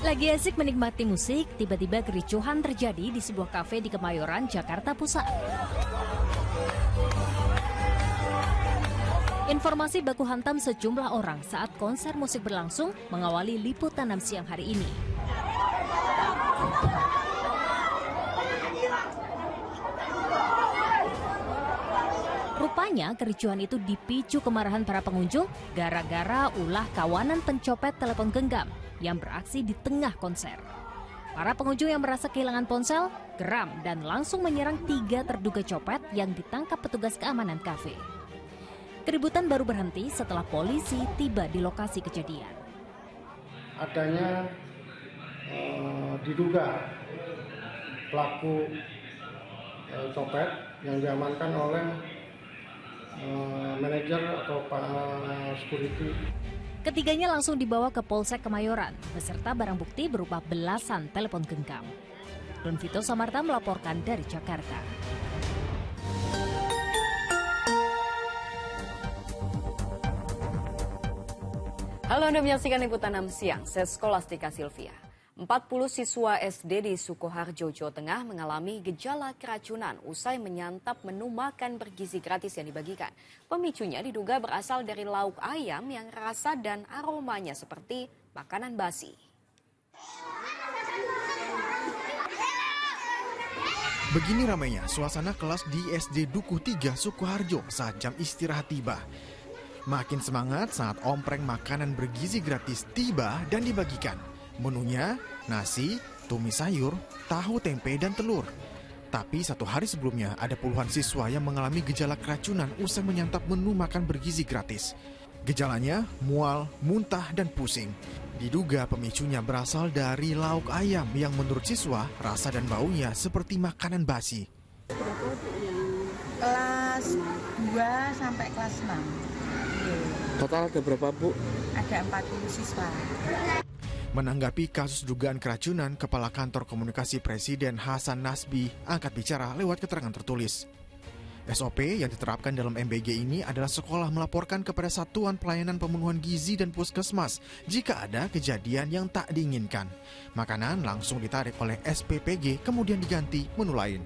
Lagi asik menikmati musik, tiba-tiba kericuhan terjadi di sebuah kafe di Kemayoran, Jakarta Pusat. Informasi baku hantam sejumlah orang saat konser musik berlangsung mengawali liputan 6 siang hari ini. Rupanya kericuhan itu dipicu kemarahan para pengunjung gara-gara ulah kawanan pencopet telepon genggam yang beraksi di tengah konser. Para pengunjung yang merasa kehilangan ponsel geram dan langsung menyerang 3 terduga copet yang ditangkap petugas keamanan kafe. Keributan baru berhenti setelah polisi tiba di lokasi kejadian. Adanya diduga pelaku copet yang diamankan oleh manajer atau security. Ketiganya langsung dibawa ke Polsek Kemayoran beserta barang bukti berupa belasan telepon genggam. Don Vito Samarta melaporkan dari Jakarta. Halo, Anda menyaksikan liputan 6 siang, saya Skolastika Silvia. 40 siswa SD di Sukoharjo, Jawa Tengah mengalami gejala keracunan usai menyantap menu makan bergizi gratis yang dibagikan. Pemicunya diduga berasal dari lauk ayam yang rasa dan aromanya seperti makanan basi. Begini ramainya suasana kelas di SD Dukuh 3 Sukoharjo saat jam istirahat tiba. Makin semangat saat ompreng makanan bergizi gratis tiba dan dibagikan. Menunya nasi, tumis sayur, tahu tempe, dan telur. Tapi 1 hari sebelumnya ada puluhan siswa yang mengalami gejala keracunan usai menyantap menu makan bergizi gratis. Gejalanya mual, muntah, dan pusing. Diduga pemicunya berasal dari lauk ayam yang menurut siswa rasa dan baunya seperti makanan basi. Kelas 2 sampai kelas 6. Total ada berapa, Bu? Ada 40 siswa. Menanggapi kasus dugaan keracunan, Kepala Kantor Komunikasi Presiden Hasan Nasbi angkat bicara lewat keterangan tertulis. SOP yang diterapkan dalam MBG ini adalah sekolah melaporkan kepada Satuan Pelayanan Pemenuhan Gizi dan Puskesmas jika ada kejadian yang tak diinginkan. Makanan langsung ditarik oleh SPPG kemudian diganti menu lain.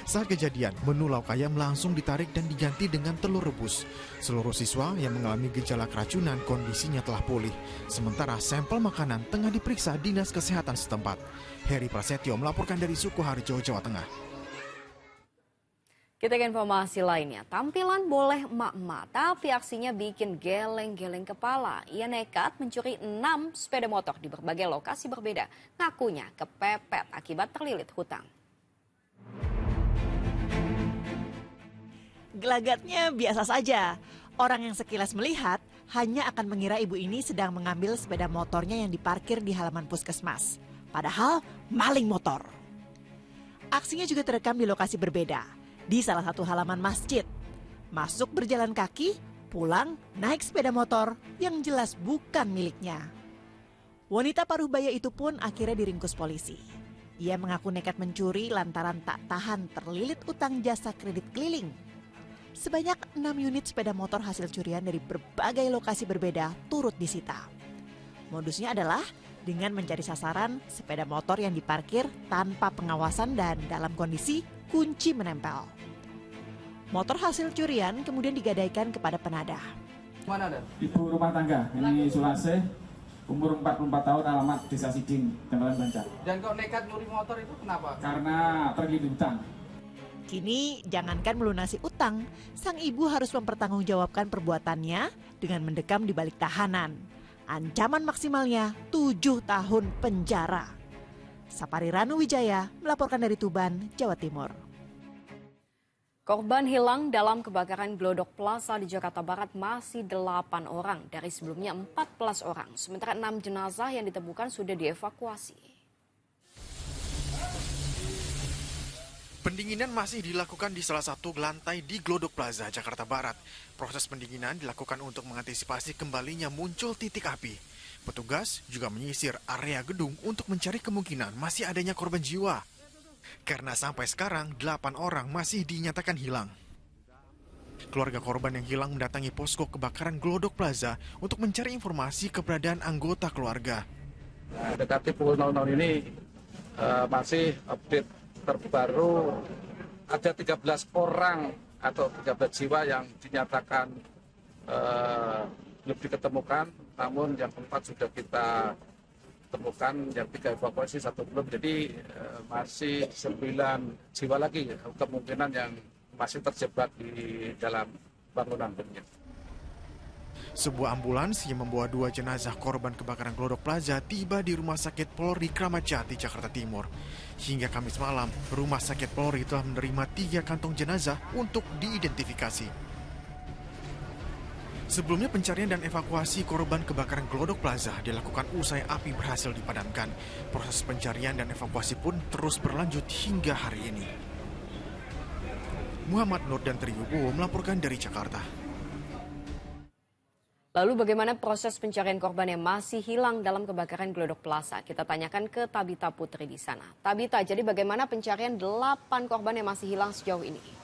Saat kejadian, menu lauk ayam langsung ditarik dan diganti dengan telur rebus. Seluruh siswa yang mengalami gejala keracunan kondisinya telah pulih. Sementara sampel makanan tengah diperiksa Dinas Kesehatan setempat. Heri Prasetyo melaporkan dari Sukoharjo, Jawa Tengah. Kita ke informasi lainnya. Tampilan boleh emak-emak, tapi aksinya bikin geleng-geleng kepala. Ia nekat mencuri 6 sepeda motor di berbagai lokasi berbeda. Ngakunya kepepet akibat terlilit hutang. Gelagatnya biasa saja. Orang yang sekilas melihat hanya akan mengira ibu ini sedang mengambil sepeda motornya yang diparkir di halaman puskesmas. Padahal maling motor. Aksinya juga terekam di lokasi berbeda, di salah satu halaman masjid. Masuk berjalan kaki, pulang naik sepeda motor yang jelas bukan miliknya. Wanita paruh baya itu pun akhirnya diringkus polisi. Ia mengaku nekat mencuri lantaran tak tahan terlilit utang jasa kredit keliling. Sebanyak 6 unit sepeda motor hasil curian dari berbagai lokasi berbeda turut disita. Modusnya adalah dengan mencari sasaran sepeda motor yang diparkir tanpa pengawasan dan dalam kondisi kunci menempel. Motor hasil curian kemudian digadaikan kepada penadah. Mana ada? Ibu rumah tangga, ini Sulase, umur 44 tahun, alamat Desa Siding, Tembalan Banjar. Dan kok nekat nyuri motor itu kenapa? Karena terlilit hutang. Kini jangankan melunasi utang, sang ibu harus mempertanggungjawabkan perbuatannya dengan mendekam di balik tahanan. Ancaman maksimalnya 7 tahun penjara. Sapari Ranu Wijaya melaporkan dari Tuban, Jawa Timur. Korban hilang dalam kebakaran Glodok Plaza di Jakarta Barat masih 8 orang dari sebelumnya 14 orang. Sementara 6 jenazah yang ditemukan sudah dievakuasi. Pendinginan masih dilakukan di salah satu lantai di Glodok Plaza, Jakarta Barat. Proses pendinginan dilakukan untuk mengantisipasi kembalinya muncul titik api. Petugas juga menyisir area gedung untuk mencari kemungkinan masih adanya korban jiwa. Karena sampai sekarang 8 orang masih dinyatakan hilang. Keluarga korban yang hilang mendatangi posko kebakaran Glodok Plaza untuk mencari informasi keberadaan anggota keluarga. Mendekati pukul 00 ini masih update terbaru ada 13 orang atau 13 jiwa yang dinyatakan belum diketemukan, namun yang 4 sudah kita temukan, yang 3 evakuasi, 1 belum. Jadi masih 9 jiwa lagi kemungkinan yang masih terjebak di dalam bangunan benih. Sebuah ambulans yang membawa 2 jenazah korban kebakaran Glodok Plaza tiba di Rumah Sakit Polri Kramat Jati, Jakarta Timur. Hingga Kamis malam, Rumah Sakit Polri telah menerima 3 kantong jenazah untuk diidentifikasi. Sebelumnya pencarian dan evakuasi korban kebakaran Glodok Plaza dilakukan usai api berhasil dipadamkan. Proses pencarian dan evakuasi pun terus berlanjut hingga hari ini. Muhammad Nur dan Triwibowo melaporkan dari Jakarta. Lalu bagaimana proses pencarian korban yang masih hilang dalam kebakaran Glodok Plaza? Kita tanyakan ke Tabita Putri di sana. Tabita, jadi bagaimana pencarian 8 korban yang masih hilang sejauh ini?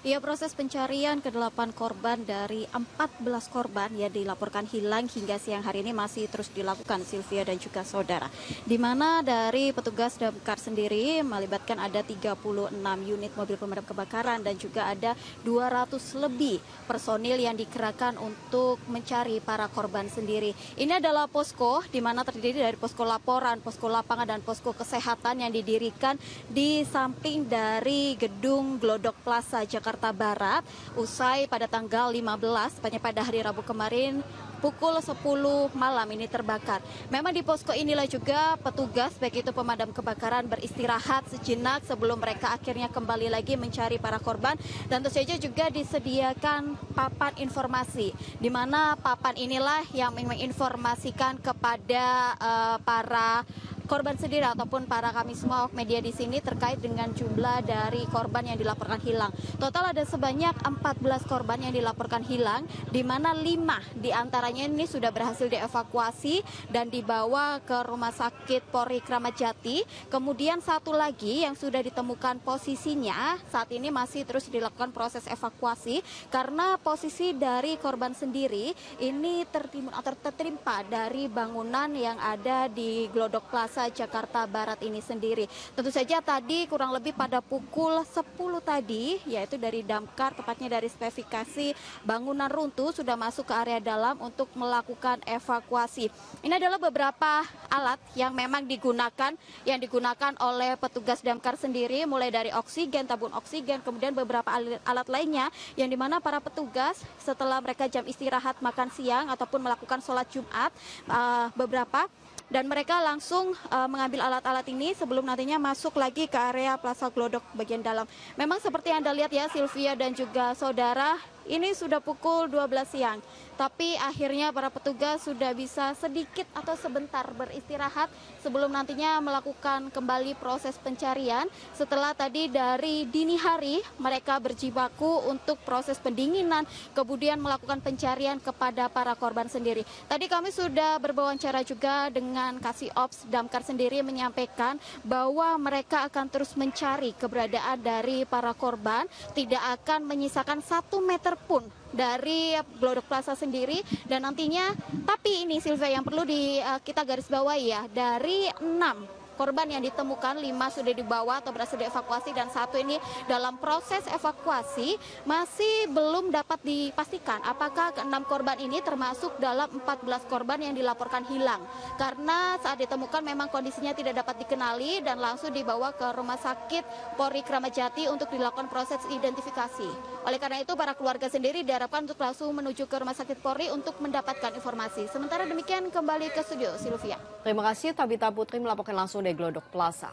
Ya, proses pencarian ke-8 korban dari 14 korban yang dilaporkan hilang hingga siang hari ini masih terus dilakukan, Sylvia dan juga saudara. Di mana dari petugas damkar sendiri melibatkan ada 36 unit mobil pemadam kebakaran dan juga ada 200 lebih personil yang dikerahkan untuk mencari para korban sendiri. Ini adalah posko di mana terdiri dari posko laporan, posko lapangan dan posko kesehatan yang didirikan di samping dari gedung Glodok Plaza, Jakarta Barat, usai pada tanggal 15, tepatnya pada hari Rabu kemarin, pukul 10 malam ini terbakar. Memang di posko inilah juga petugas, baik itu pemadam kebakaran, beristirahat sejenak sebelum mereka akhirnya kembali lagi mencari para korban. Dan tentu saja juga disediakan papan informasi, di mana papan inilah yang menginformasikan kepada para korban sendiri ataupun para kami semua media di sini terkait dengan jumlah dari korban yang dilaporkan hilang. Total ada sebanyak 14 korban yang dilaporkan hilang, di mana 5 diantaranya ini sudah berhasil dievakuasi dan dibawa ke Rumah Sakit Polri Kramat Jati. Kemudian 1 lagi yang sudah ditemukan posisinya saat ini masih terus dilakukan proses evakuasi karena posisi dari korban sendiri ini tertimbun atau tertimpa dari bangunan yang ada di Glodok Plaza, Jakarta Barat ini sendiri. Tentu saja tadi kurang lebih pada pukul 10 tadi, yaitu dari damkar, tepatnya dari spesifikasi bangunan runtuh sudah masuk ke area dalam untuk melakukan evakuasi. Ini adalah beberapa alat yang memang digunakan oleh petugas damkar sendiri, mulai dari oksigen, tabung oksigen, kemudian beberapa alat lainnya yang dimana para petugas setelah mereka jam istirahat makan siang ataupun melakukan sholat Jumat beberapa, dan mereka langsung mengambil alat-alat ini sebelum nantinya masuk lagi ke area Plaza Glodok bagian dalam. Memang seperti yang Anda lihat ya, Sylvia dan juga saudara, ini sudah pukul 12 siang. Tapi akhirnya para petugas sudah bisa sedikit atau sebentar beristirahat sebelum nantinya melakukan kembali proses pencarian. Setelah tadi dari dini hari mereka berjibaku untuk proses pendinginan, kemudian melakukan pencarian kepada para korban sendiri. Tadi kami sudah berwawancara juga dengan Kasih Ops Damkar sendiri, menyampaikan bahwa mereka akan terus mencari keberadaan dari para korban, tidak akan menyisakan 1 meter pun dari Glodok Plaza sendiri. Dan nantinya, tapi ini Sylvia yang perlu kita garis bawahi ya, dari 6 korban yang ditemukan, 5 sudah dibawa atau berhasil dievakuasi dan 1 ini dalam proses evakuasi, masih belum dapat dipastikan apakah ke-6 korban ini termasuk dalam 14 korban yang dilaporkan hilang. Karena saat ditemukan memang kondisinya tidak dapat dikenali dan langsung dibawa ke Rumah Sakit Polri Kramat Jati untuk dilakukan proses identifikasi. Oleh karena itu para keluarga sendiri diharapkan untuk langsung menuju ke Rumah Sakit Polri untuk mendapatkan informasi. Sementara demikian kembali ke studio, Sylvia. Terima kasih Tabita Putri melaporkan langsung dari Glodok Plaza.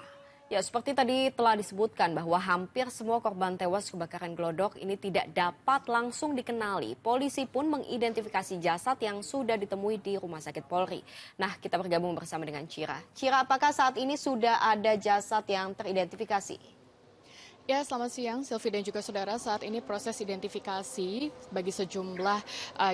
Ya, seperti tadi telah disebutkan bahwa hampir semua korban tewas kebakaran Glodok ini tidak dapat langsung dikenali. Polisi pun mengidentifikasi jasad yang sudah ditemui di Rumah Sakit Polri. Nah, kita bergabung bersama dengan Cira. Cira, apakah saat ini sudah ada jasad yang teridentifikasi? Ya, selamat siang, Silvi dan juga saudara. Saat ini proses identifikasi bagi sejumlah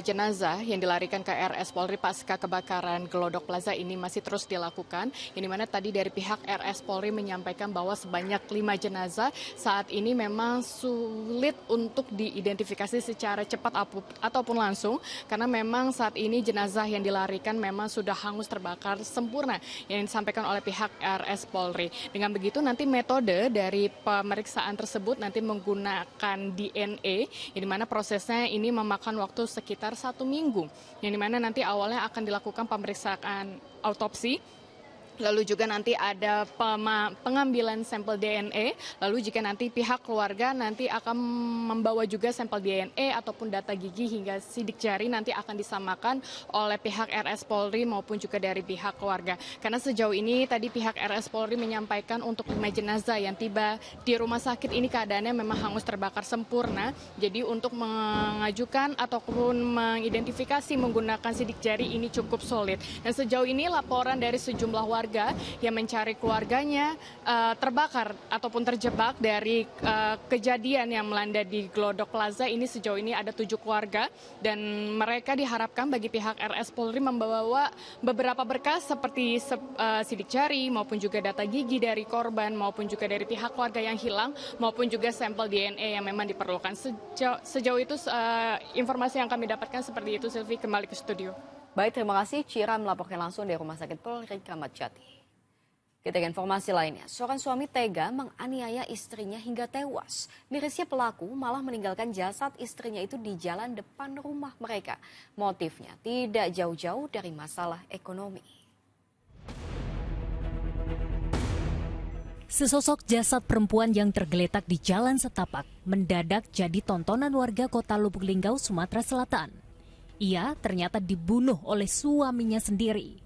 jenazah yang dilarikan ke RS Polri pasca kebakaran Glodok Plaza ini masih terus dilakukan. Yang dimana tadi dari pihak RS Polri menyampaikan bahwa sebanyak 5 jenazah saat ini memang sulit untuk diidentifikasi secara cepat ataupun langsung. Karena memang saat ini jenazah yang dilarikan memang sudah hangus terbakar sempurna yang disampaikan oleh pihak RS Polri. Dengan begitu nanti metode dari pemeriksaan tersebut nanti menggunakan DNA, yang dimana prosesnya ini memakan waktu sekitar 1 minggu, yang dimana nanti awalnya akan dilakukan pemeriksaan autopsi. Lalu juga nanti ada pengambilan sampel DNA, lalu jika nanti pihak keluarga nanti akan membawa juga sampel DNA ataupun data gigi hingga sidik jari nanti akan disamakan oleh pihak RS Polri maupun juga dari pihak keluarga. Karena sejauh ini tadi pihak RS Polri menyampaikan untuk 5 jenazah yang tiba di rumah sakit ini keadaannya memang hangus terbakar sempurna. Jadi untuk mengajukan ataupun mengidentifikasi menggunakan sidik jari ini cukup sulit. Dan sejauh ini laporan dari sejumlah warga yang mencari keluarganya terbakar ataupun terjebak dari kejadian yang melanda di Glodok Plaza ini. Sejauh ini ada 7 keluarga dan mereka diharapkan bagi pihak RS Polri membawa beberapa berkas seperti sidik jari maupun juga data gigi dari korban maupun juga dari pihak keluarga yang hilang maupun juga sampel DNA yang memang diperlukan. Sejauh itu informasi yang kami dapatkan seperti itu. Silvi, kembali ke studio. Baik, terima kasih. Cira melaporkan langsung dari Rumah Sakit Polri Kramat Jati. Kita ke informasi lainnya, seorang suami tega menganiaya istrinya hingga tewas. Mirisnya pelaku malah meninggalkan jasad istrinya itu di jalan depan rumah mereka. Motifnya tidak jauh-jauh dari masalah ekonomi. Sesosok jasad perempuan yang tergeletak di jalan setapak mendadak jadi tontonan warga kota Lubuk Linggau, Sumatera Selatan. Ia ternyata dibunuh oleh suaminya sendiri.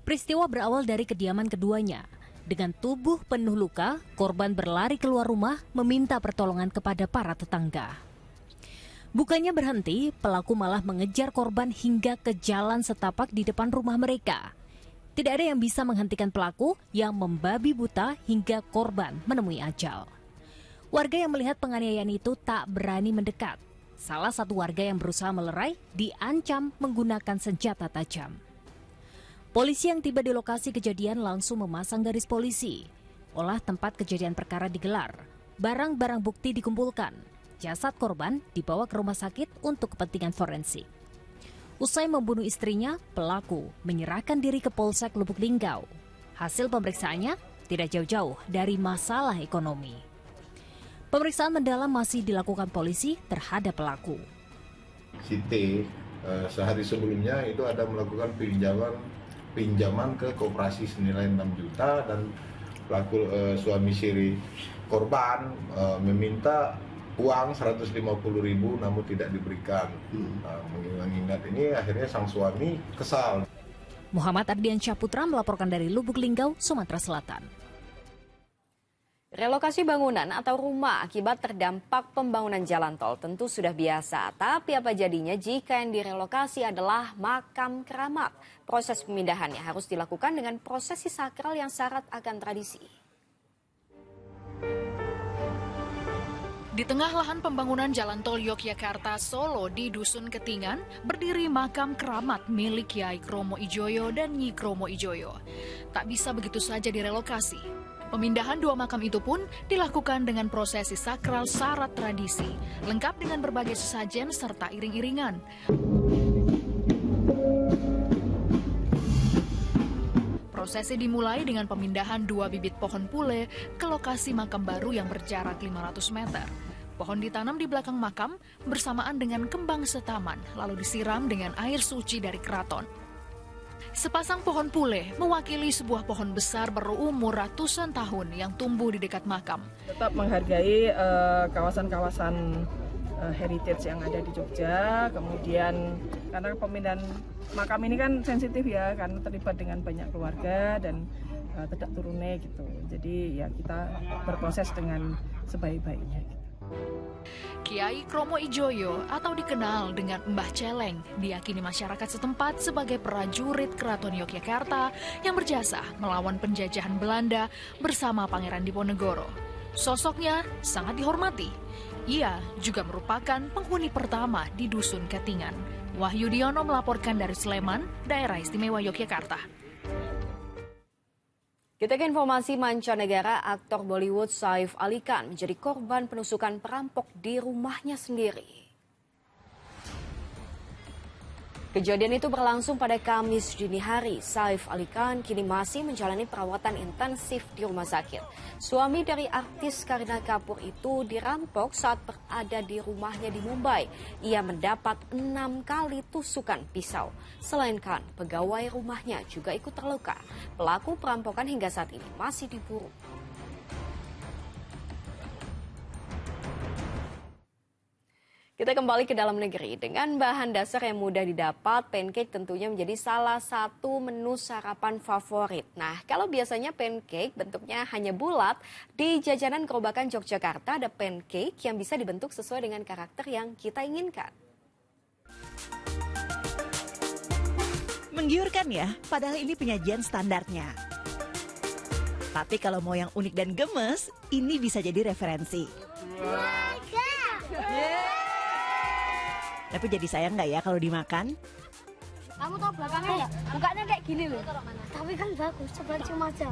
Peristiwa berawal dari kediaman keduanya. Dengan tubuh penuh luka, korban berlari keluar rumah meminta pertolongan kepada para tetangga. Bukannya berhenti, pelaku malah mengejar korban hingga ke jalan setapak di depan rumah mereka. Tidak ada yang bisa menghentikan pelaku yang membabi buta hingga korban menemui ajal. Warga yang melihat penganiayaan itu tak berani mendekat. Salah satu warga yang berusaha melerai diancam menggunakan senjata tajam. Polisi yang tiba di lokasi kejadian langsung memasang garis polisi. Olah tempat kejadian perkara digelar. Barang-barang bukti dikumpulkan. Jasad korban dibawa ke rumah sakit untuk kepentingan forensik. Usai membunuh istrinya, pelaku menyerahkan diri ke Polsek Lubuk Linggau. Hasil pemeriksaannya tidak jauh-jauh dari masalah ekonomi. Pemeriksaan mendalam masih dilakukan polisi terhadap pelaku. Si T sehari sebelumnya itu ada melakukan pinjaman ke koperasi senilai 6 juta dan pelaku suami siri korban meminta uang 150.000 namun tidak diberikan. Mengingat ini akhirnya sang suami kesal. Muhammad Ardiansyah Putra melaporkan dari Lubuk Linggau, Sumatera Selatan. Relokasi bangunan atau rumah akibat terdampak pembangunan jalan tol tentu sudah biasa. Tapi apa jadinya jika yang direlokasi adalah makam keramat? Proses pemindahannya harus dilakukan dengan prosesi sakral yang syarat akan tradisi. Di tengah lahan pembangunan jalan tol Yogyakarta Solo di Dusun Ketingan, berdiri makam keramat milik Kiai Kromo Ijoyo dan Nyi Kromo Ijoyo. Tak bisa begitu saja direlokasi. Pemindahan 2 makam itu pun dilakukan dengan prosesi sakral syarat tradisi, lengkap dengan berbagai sesajen serta iring-iringan. Prosesi dimulai dengan pemindahan 2 bibit pohon pule ke lokasi makam baru yang berjarak 500 meter. Pohon ditanam di belakang makam bersamaan dengan kembang setaman, lalu disiram dengan air suci dari keraton. Sepasang pohon pule mewakili sebuah pohon besar berumur ratusan tahun yang tumbuh di dekat makam. Tetap menghargai kawasan-kawasan heritage yang ada di Jogja. Kemudian karena pemindahan makam ini kan sensitif ya, karena terlibat dengan banyak keluarga dan tidak turune gitu. Jadi ya kita berproses dengan sebaik-baiknya. Kiai Kromo Ijoyo atau dikenal dengan Mbah Celeng diyakini masyarakat setempat sebagai prajurit Keraton Yogyakarta yang berjasa melawan penjajahan Belanda bersama Pangeran Diponegoro. Sosoknya sangat dihormati. Ia juga merupakan penghuni pertama di Dusun Ketingan. Wahyu Diono melaporkan dari Sleman, Daerah Istimewa Yogyakarta. Kita ke informasi mancanegara, aktor Bollywood Saif Ali Khan menjadi korban penusukan perampok di rumahnya sendiri. Kejadian itu berlangsung pada Kamis dini hari. Saif Ali Khan kini masih menjalani perawatan intensif di rumah sakit. Suami dari artis Kareena Kapoor itu dirampok saat berada di rumahnya di Mumbai. Ia mendapat 6 kali tusukan pisau. Selain Khan, pegawai rumahnya juga ikut terluka. Pelaku perampokan hingga saat ini masih diburu. Kita kembali ke dalam negeri. Dengan bahan dasar yang mudah didapat, pancake tentunya menjadi salah satu menu sarapan favorit. Nah, kalau biasanya pancake bentuknya hanya bulat, di jajanan gerobakan Yogyakarta ada pancake yang bisa dibentuk sesuai dengan karakter yang kita inginkan. Menggiurkan ya, padahal ini penyajian standarnya. Tapi kalau mau yang unik dan gemes, ini bisa jadi referensi. Tapi jadi sayang nggak ya kalau dimakan? Kamu tahu belakangnya nggak? Bukanya kayak gini loh. Tapi kan bagus, coba cium aja.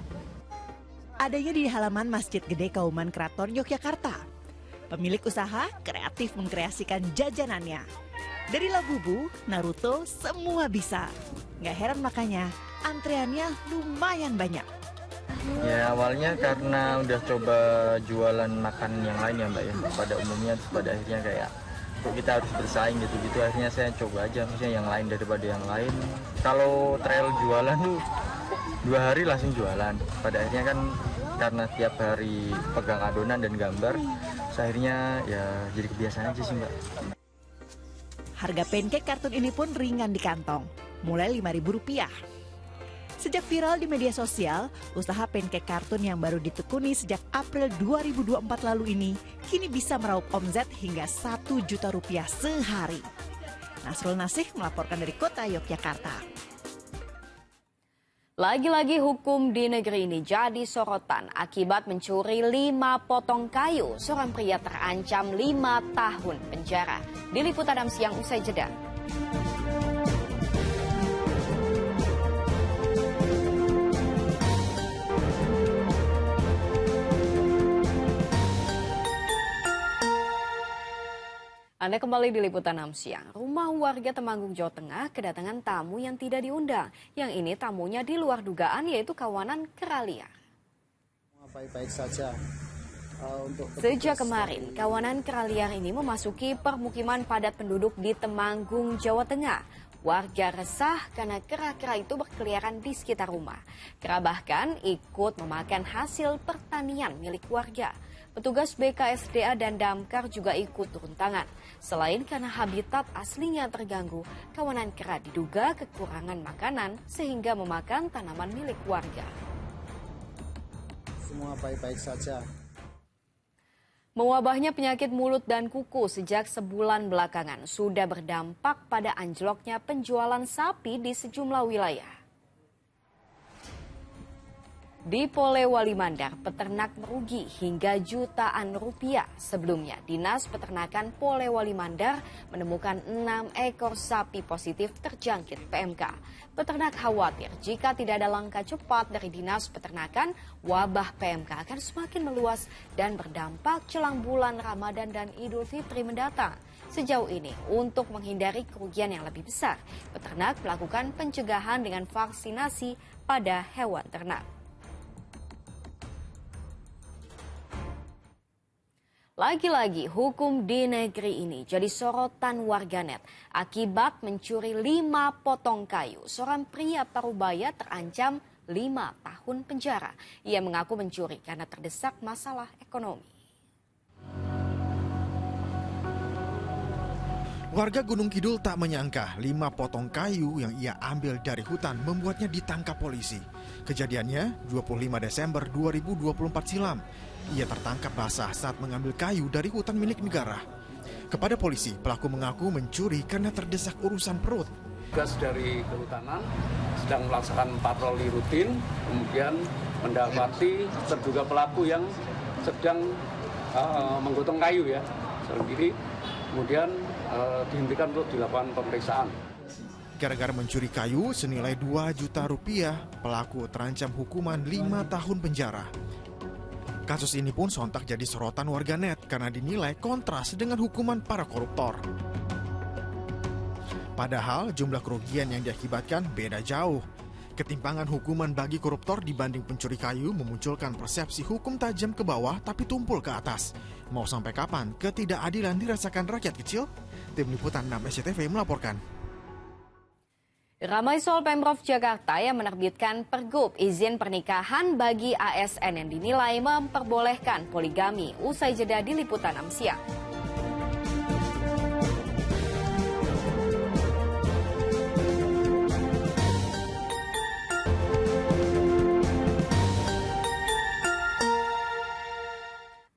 Adanya di halaman Masjid Gede Kauman Keraton Yogyakarta. Pemilik usaha kreatif mengkreasikan jajanannya. Dari Labubu, Naruto, semua bisa. Nggak heran makanya antreannya lumayan banyak. Ya awalnya karena udah coba jualan makan yang lain ya Mbak ya. Pada umumnya pada akhirnya kayak kok kita harus bersaing gitu-gitu, akhirnya saya coba aja maksudnya yang lain daripada yang lain. Kalau trial jualan tuh 2 hari langsung jualan. Pada akhirnya kan karena tiap hari pegang adonan dan gambar, akhirnya ya jadi kebiasaan aja sih Mbak. Harga pancake kartun ini pun ringan di kantong, mulai Rp5.000. Sejak viral di media sosial, usaha pancake kartun yang baru ditekuni sejak April 2024 lalu ini kini bisa meraup omzet hingga Rp1 juta sehari. Nasrul Nasih melaporkan dari kota Yogyakarta. Lagi-lagi hukum di negeri ini jadi sorotan akibat mencuri 5 potong kayu. Seorang pria terancam 5 tahun penjara. Diliput Adam siang usai jeda. Anda kembali di Liputan 6 siang. Rumah warga Temanggung, Jawa Tengah kedatangan tamu yang tidak diundang. Yang ini tamunya di luar dugaan, yaitu kawanan kera liar. Baik-baik saja. Sejak kemarin, kawanan kera liar ini memasuki permukiman padat penduduk di Temanggung, Jawa Tengah. Warga resah karena kera-kera itu berkeliaran di sekitar rumah. Kera bahkan ikut memakan hasil pertanian milik warga. Petugas BKSDA dan Damkar juga ikut turun tangan. Selain karena habitat aslinya terganggu, kawanan kera diduga kekurangan makanan sehingga memakan tanaman milik warga. Semua baik-baik saja. Mewabahnya penyakit mulut dan kuku sejak sebulan belakangan sudah berdampak pada anjloknya penjualan sapi di sejumlah wilayah. Di Polewali Mandar, peternak merugi hingga jutaan rupiah. Sebelumnya, Dinas Peternakan Polewali Mandar menemukan 6 ekor sapi positif terjangkit PMK. Peternak khawatir jika tidak ada langkah cepat dari Dinas Peternakan, wabah PMK akan semakin meluas dan berdampak jelang bulan Ramadan dan Idul Fitri mendatang. Sejauh ini, untuk menghindari kerugian yang lebih besar, peternak melakukan pencegahan dengan vaksinasi pada hewan ternak. Lagi-lagi hukum di negeri ini jadi sorotan warganet akibat mencuri 5 potong kayu. Seorang pria Parubaya terancam 5 tahun penjara. Ia mengaku mencuri karena terdesak masalah ekonomi. Warga Gunung Kidul tak menyangka 5 potong kayu yang ia ambil dari hutan membuatnya ditangkap polisi. Kejadiannya 25 Desember 2024 silam. Ia tertangkap basah saat mengambil kayu dari hutan milik negara. Kepada polisi, pelaku mengaku mencuri karena terdesak urusan perut. Tugas dari kehutanan sedang melaksanakan patroli rutin, kemudian mendapati terduga pelaku yang sedang menggotong kayu ya, sendiri, kemudian dihentikan untuk dilakukan pemeriksaan. Gara-gara mencuri kayu senilai 2 juta rupiah, pelaku terancam hukuman 5 tahun penjara. Kasus ini pun sontak jadi sorotan warganet karena dinilai kontras dengan hukuman para koruptor. Padahal jumlah kerugian yang diakibatkan beda jauh. Ketimpangan hukuman bagi koruptor dibanding pencuri kayu memunculkan persepsi hukum tajam ke bawah tapi tumpul ke atas. Mau sampai kapan ketidakadilan dirasakan rakyat kecil? Tim Liputan 6 SCTV melaporkan. Ramai soal Pemprov Jakarta yang menerbitkan pergub izin pernikahan bagi ASN yang dinilai memperbolehkan poligami. Usai jeda di Liputan 6 siang.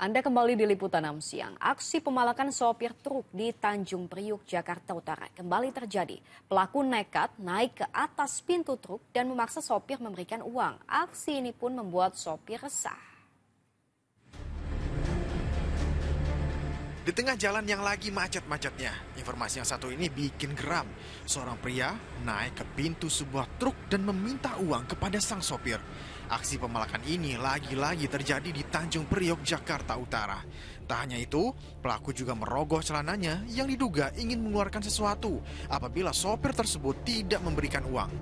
Anda kembali di Liputan 6 siang. Aksi pemalakan sopir truk di Tanjung Priuk, Jakarta Utara kembali terjadi. Pelaku nekat naik ke atas pintu truk dan memaksa sopir memberikan uang. Aksi ini pun membuat sopir resah. Di tengah jalan yang lagi macet-macetnya, informasi yang satu ini bikin geram. Seorang pria naik ke pintu sebuah truk dan meminta uang kepada sang sopir. Aksi pemalakan ini lagi-lagi terjadi di Tanjung Priok, Jakarta Utara. Tak hanya itu, pelaku juga merogoh celananya yang diduga ingin mengeluarkan sesuatu apabila sopir tersebut tidak memberikan uang.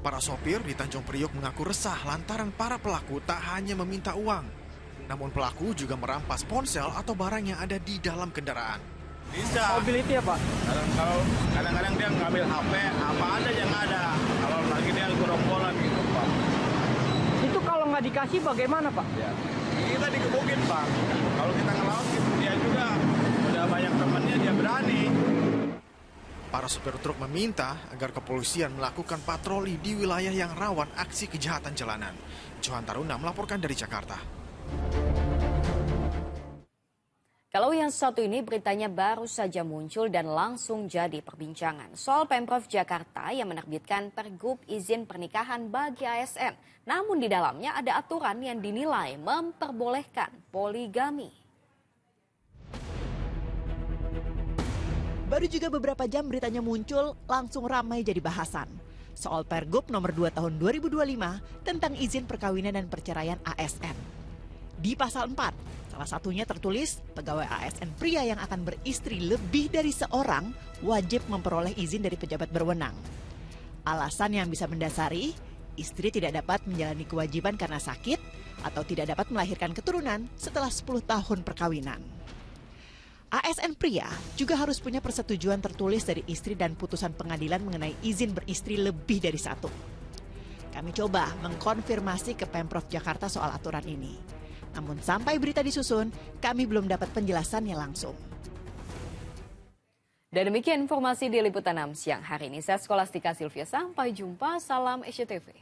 Para sopir di Tanjung Priok mengaku resah lantaran para pelaku tak hanya meminta uang, namun pelaku juga merampas ponsel atau barang yang ada di dalam kendaraan. Bisa. Mobility ya Pak? Kadang-kadang dia ngambil HP, apa aja yang ada. Kalau lagi dia gerombolan gitu Pak. Itu kalau nggak dikasih bagaimana Pak? Ya. Kita dikebukin Pak. Kalau kita ngelawan dia juga udah banyak temannya, dia berani. Para supir truk meminta agar kepolisian melakukan patroli di wilayah yang rawan aksi kejahatan jalanan. Johan Taruna melaporkan dari Jakarta. Kalau yang satu ini beritanya baru saja muncul dan langsung jadi perbincangan. Soal Pemprov Jakarta yang menerbitkan pergub izin pernikahan bagi ASN. Namun di dalamnya ada aturan yang dinilai memperbolehkan poligami. Baru juga beberapa jam beritanya muncul, langsung ramai jadi bahasan. Soal Pergub nomor 2 tahun 2025 tentang izin perkawinan dan perceraian ASN. Di pasal 4, salah satunya tertulis pegawai ASN pria yang akan beristri lebih dari seorang wajib memperoleh izin dari pejabat berwenang. Alasan yang bisa mendasari, istri tidak dapat menjalani kewajiban karena sakit atau tidak dapat melahirkan keturunan setelah 10 tahun perkawinan. ASN pria juga harus punya persetujuan tertulis dari istri dan putusan pengadilan mengenai izin beristri lebih dari satu. Kami coba mengkonfirmasi ke Pemprov Jakarta soal aturan ini. Namun sampai berita disusun, kami belum dapat penjelasannya langsung. Dan demikian informasi di Liputan 6 siang hari ini. Saya Skolastika Silvia, sampai jumpa, salam SCTV.